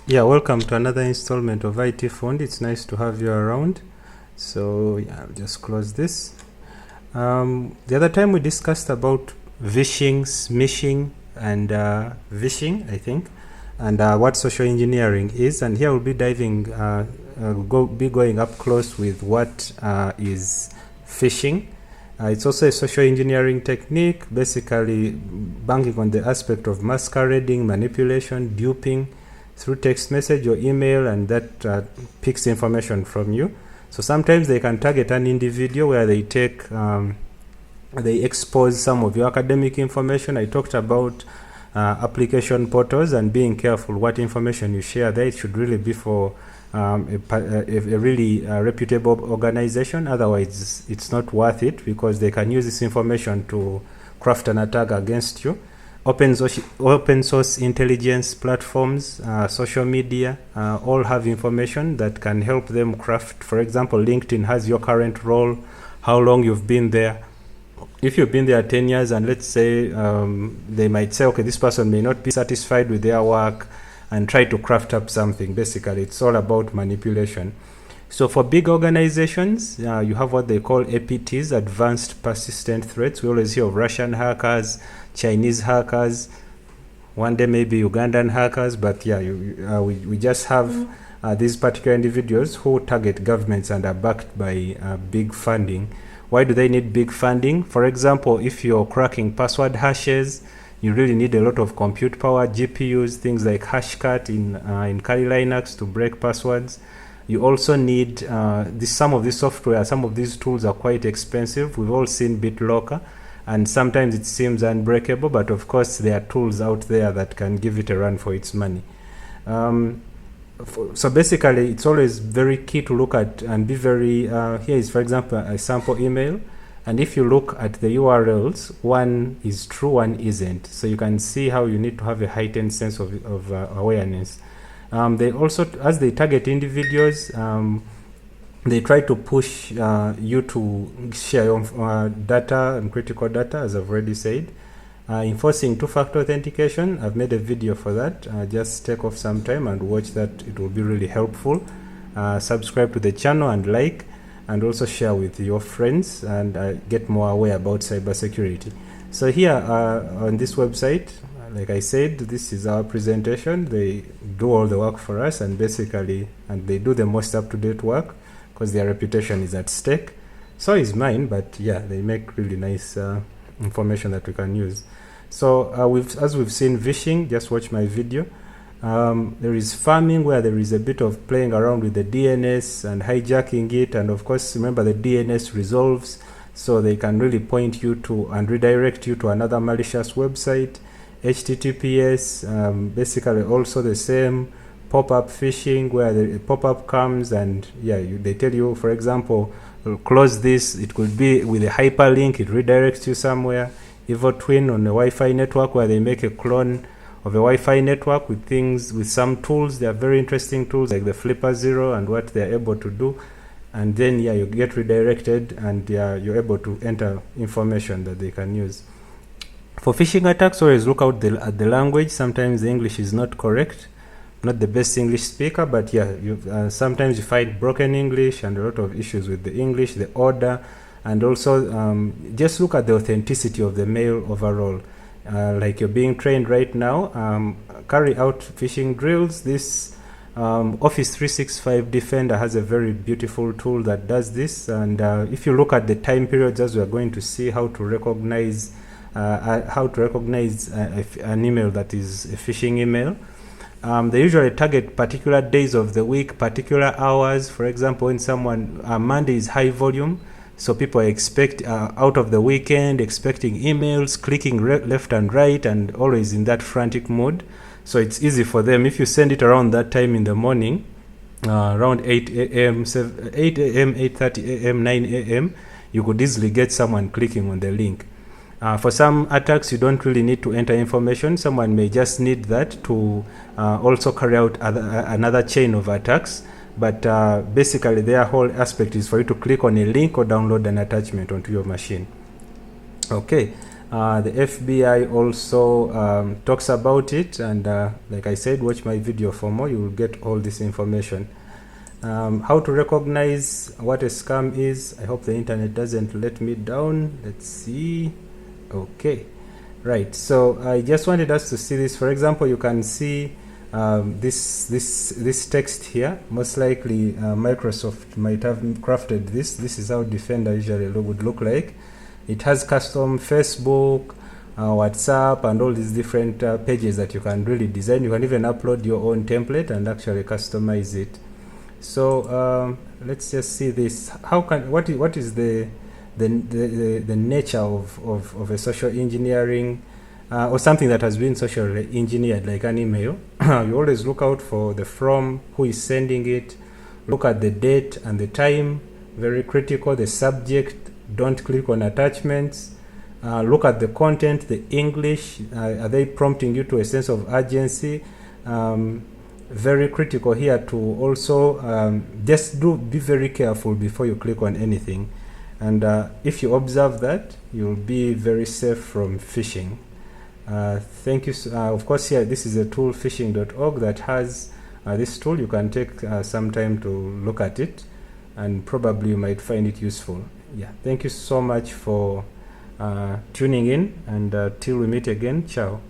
Yeah, welcome to another installment of IT Fund. It's nice to have you around. So yeah, I'll just close this. The other time we discussed about phishing, smishing, and phishing, I think, and what social engineering is. And here we'll be diving, be going up close with what is phishing. It's also a social engineering technique, basically banking on the aspect of masquerading, manipulation, duping through text message or email, and that picks information from you. So sometimes they can target an individual where they take, they expose some of your academic information. I talked about application portals and being careful what information you share there. It should really be for a really reputable organization. Otherwise, it's not worth it because they can use this information to craft an attack against you. Open source intelligence platforms, social media, all have information that can help them craft. For example, LinkedIn has your current role, how long you've been there. If you've been there 10 years and let's say they might say, okay, this person may not be satisfied with their work and try to craft up something. Basically, it's all about manipulation. So for big organizations, you have what they call APTs, advanced persistent threats. We always hear of Russian hackers, Chinese hackers, one day maybe Ugandan hackers, but yeah, we just have these particular individuals who target governments and are backed by big funding. Why do they need big funding? For example, if you're cracking password hashes, you really need a lot of compute power, GPUs, things like Hashcat in Kali Linux to break passwords. You also need some of this software, some of these tools are quite expensive. We've all seen BitLocker, and sometimes it seems unbreakable, but of course there are tools out there that can give it a run for its money. So basically, it's always very key to look at and be very, here is, for example, a sample email. And if you look at the URLs, one is true, one isn't. So you can see how you need to have a heightened sense of awareness. They also, as they target individuals, they try to push you to share your data and critical data, as I've already said. Enforcing two-factor authentication, I've made a video for that. Just take off some time and watch that. It will be really helpful. Subscribe to the channel and like, and also share with your friends and get more aware about cybersecurity. So here on this website, like I said, this is our presentation. They do all the work for us, and basically, and they do the most up-to-date work because their reputation is at stake. So is mine, but yeah, they make really nice information that we can use. So as we've seen phishing, just watch my video. There is farming, where there is a bit of playing around with the DNS and hijacking it, and of course remember the DNS resolves, so they can really point you to and redirect you to another malicious website. HTTPS, basically also the same. Pop-up phishing, where the pop-up comes and yeah, they tell you, for example, close this. It could be with a hyperlink, it redirects you somewhere. Evil twin on a Wi-Fi network, where they make a clone of a Wi-Fi network with some tools. They are very interesting tools like the Flipper Zero and what they're able to do. And then yeah, you get redirected and yeah, you're able to enter information that they can use. For phishing attacks, always look out at the language. Sometimes the English is not correct. Not the best English speaker, but yeah, sometimes you find broken English and a lot of issues with the English, the order, and also just look at the authenticity of the mail overall. Like you're being trained right now, carry out phishing drills. This Office 365 Defender has a very beautiful tool that does this, and if you look at the time periods, as we are going to see how to recognize an email that is a phishing email. They usually target particular days of the week, particular hours. For example, when Monday is high volume, so people expect out of the weekend, expecting emails, clicking left and right, and always in that frantic mode. So it's easy for them. If you send it around that time in the morning, around 8 a.m., 8 a.m., 8:30 a.m., 9 a.m., you could easily get someone clicking on the link. For some attacks, you don't really need to enter information. Someone may just need that to also carry out another chain of attacks. But basically, their whole aspect is for you to click on a link or download an attachment onto your machine. Okay. The FBI also talks about it, and like I said, watch my video for more. You will get all this information. How to recognize what a scam is. I hope the internet doesn't let me down. Let's see. Okay, right. So I just wanted us to see this. For example, you can see this text here. Most likely Microsoft might have crafted this. This is how Defender usually would look like. It has custom Facebook, WhatsApp, and all these different pages that you can really design. You can even upload your own template and actually customize it. So let's just see this. What is the nature of a social engineering or something that has been socially engineered, like an email? You always look out for the from, who is sending it, look at the date and the time, very critical, the subject, don't click on attachments, look at the content, the English, are they prompting you to a sense of urgency? Very critical here to also just be very careful before you click on anything, and if you observe that, you'll be very safe from phishing. Thank you. Of course, here this is a tool, phishing.org, that has this tool. You can take some time to look at it, and probably you might find it useful. Yeah, thank you so much for tuning in, and till we meet again, ciao.